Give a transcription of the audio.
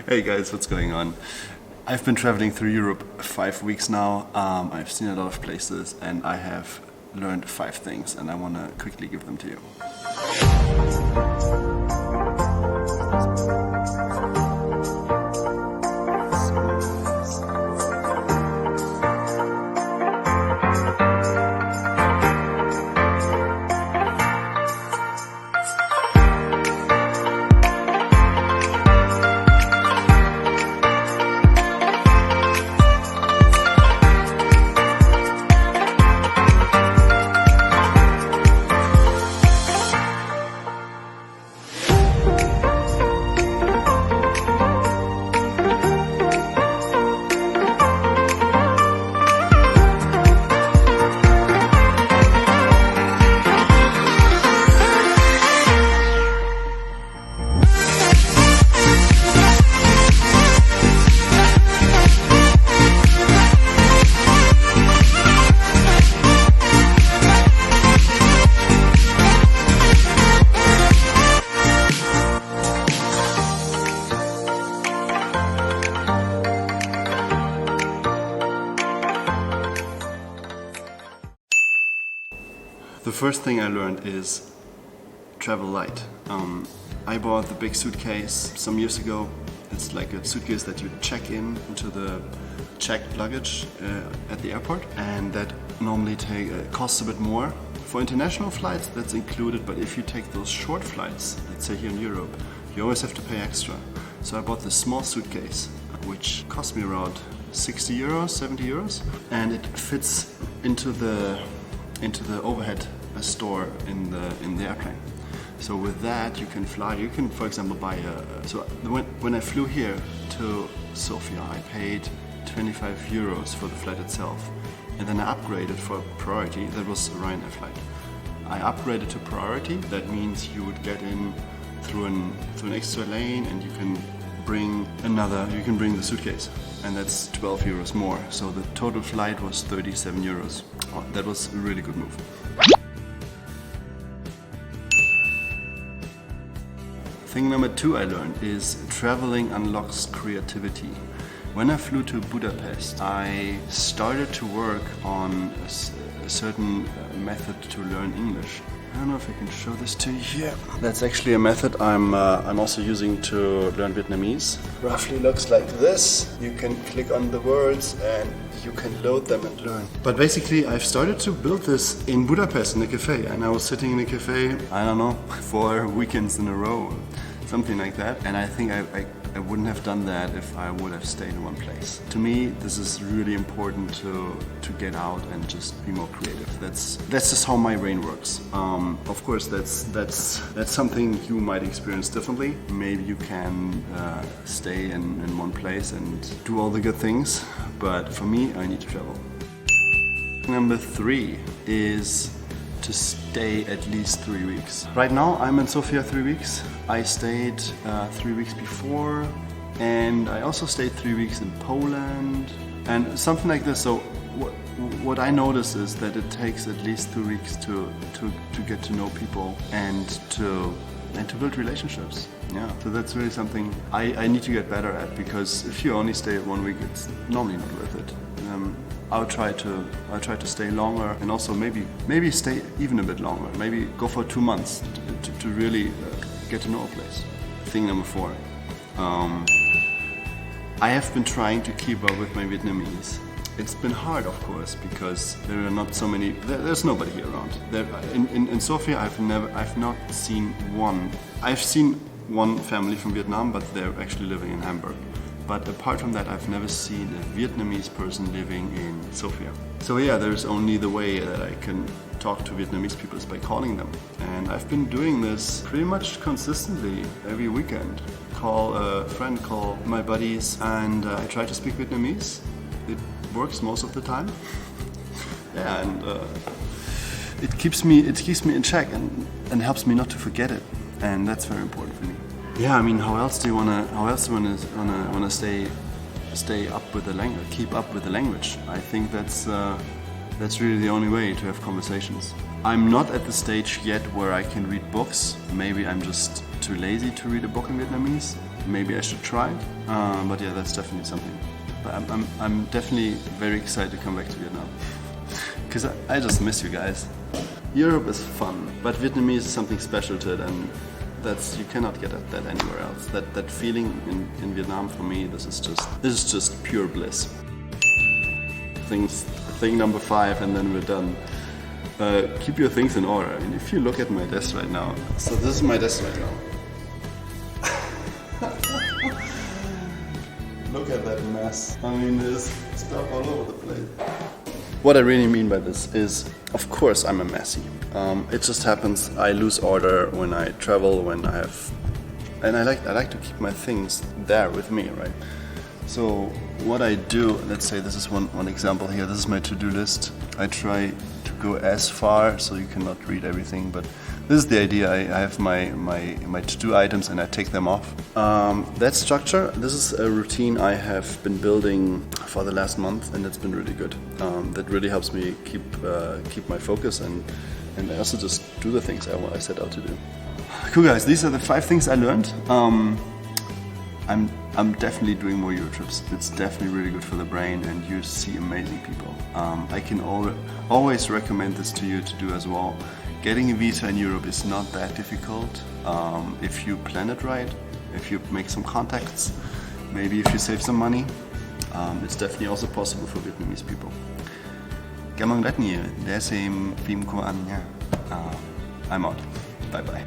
Hey guys, what's going on? I've been traveling through Europe 5 weeks now. I've seen a lot of places and I have learned 5 things and I want to quickly give them to you. The first thing I learned is travel light. I bought the big suitcase some years ago. It's like a suitcase that you check into the checked luggage at the airport, and that normally costs a bit more. For international flights that's included, but if you take those short flights, let's say here in Europe, you always have to pay extra. So I bought this small suitcase, which cost me around 60 euros, 70 euros, and it fits into the overhead store in the airplane. So with that you can fly. You can, for example, buy when I flew here to Sofia, I paid 25 euros for the flight itself, and then I upgraded for priority. That was a Ryanair flight. I upgraded to priority. That means you would get in through an extra lane, and you can bring the suitcase, and that's 12 euros more. So the total flight was 37 euros. Oh, that was a really good move. Thing number 2 I learned is traveling unlocks creativity. When I flew to Budapest, I started to work on a certain method to learn English. I don't know if I can show this to you here. That's actually a method I'm also using to learn Vietnamese. Roughly looks like this. You can click on the words and you can load them and learn. But basically I've started to build this in Budapest in a cafe, and I was sitting in a cafe, I don't know, 4 weekends in a row, something like that. And I think I wouldn't have done that if I would have stayed in one place. To me, this is really important to get out and just be more creative. That's just how my brain works. Of course, that's something you might experience differently. Maybe you can stay in one place and do all the good things, but for me, I need to travel. Number 3 is to stay at least 3 weeks. Right now I'm in Sofia 3 weeks. I stayed 3 weeks before, and I also stayed 3 weeks in Poland and something like this. So what I notice is that it takes at least 2 weeks to get to know people and to build relationships. Yeah, so that's really something I need to get better at, because if you only stay 1 week, it's normally not worth it. I'll try to stay longer, and also maybe stay even a bit longer. Maybe go for 2 months to really get to know a place. Thing number 4. I have been trying to keep up with my Vietnamese. It's been hard, of course, because there are not so many. There's nobody here around. In Sofia, I've not seen one. I've seen one family from Vietnam, but they're actually living in Hamburg. But apart from that, I've never seen a Vietnamese person living in Sofia. So yeah, there's only the way that I can talk to Vietnamese people is by calling them. And I've been doing this pretty much consistently every weekend. Call a friend, call my buddies, and I try to speak Vietnamese. It works most of the time. Yeah, and it keeps me in check and helps me not to forget it. And that's very important for me. Yeah, I mean, how else do you wanna stay up with the language, keep up with the language? I think that's really the only way to have conversations. I'm not at the stage yet where I can read books. Maybe I'm just too lazy to read a book in Vietnamese. maybe I should try it. But yeah, that's definitely something. But I'm definitely very excited to come back to Vietnam. Because I just miss you guys. Europe is fun, but Vietnamese is something special to it, and you cannot get that anywhere else. That feeling in Vietnam, for me, this is just pure bliss. Thing number 5, and then we're done. Keep your things in order. I mean, if you look at my desk right now, so this is my desk right now. Look at that mess. I mean, there's stuff all over the place. What I really mean by this is, of course, I'm a messy. It just happens. I lose order when I travel, and I like to keep my things there with me, right? So what I do, let's say this is one example here. This is my to-do list. I try to go as far, so you cannot read everything, but this is the idea. I have my to-do items and I take them off. That structure, this is a routine I have been building for the last month, and it's been really good. That really helps me keep my focus, and I also just do the things I set out to do. Cool guys, these are the 5 things I learned. I'm definitely doing more Euro trips. It's definitely really good for the brain, and you see amazing people. I can always recommend this to you to do as well. Getting a visa in Europe is not that difficult if you plan it right, if you make some contacts, maybe if you save some money. It's definitely also possible for Vietnamese people. Cảm ơn rất nhiều để xem phim của anh nha. I'm out. Bye bye.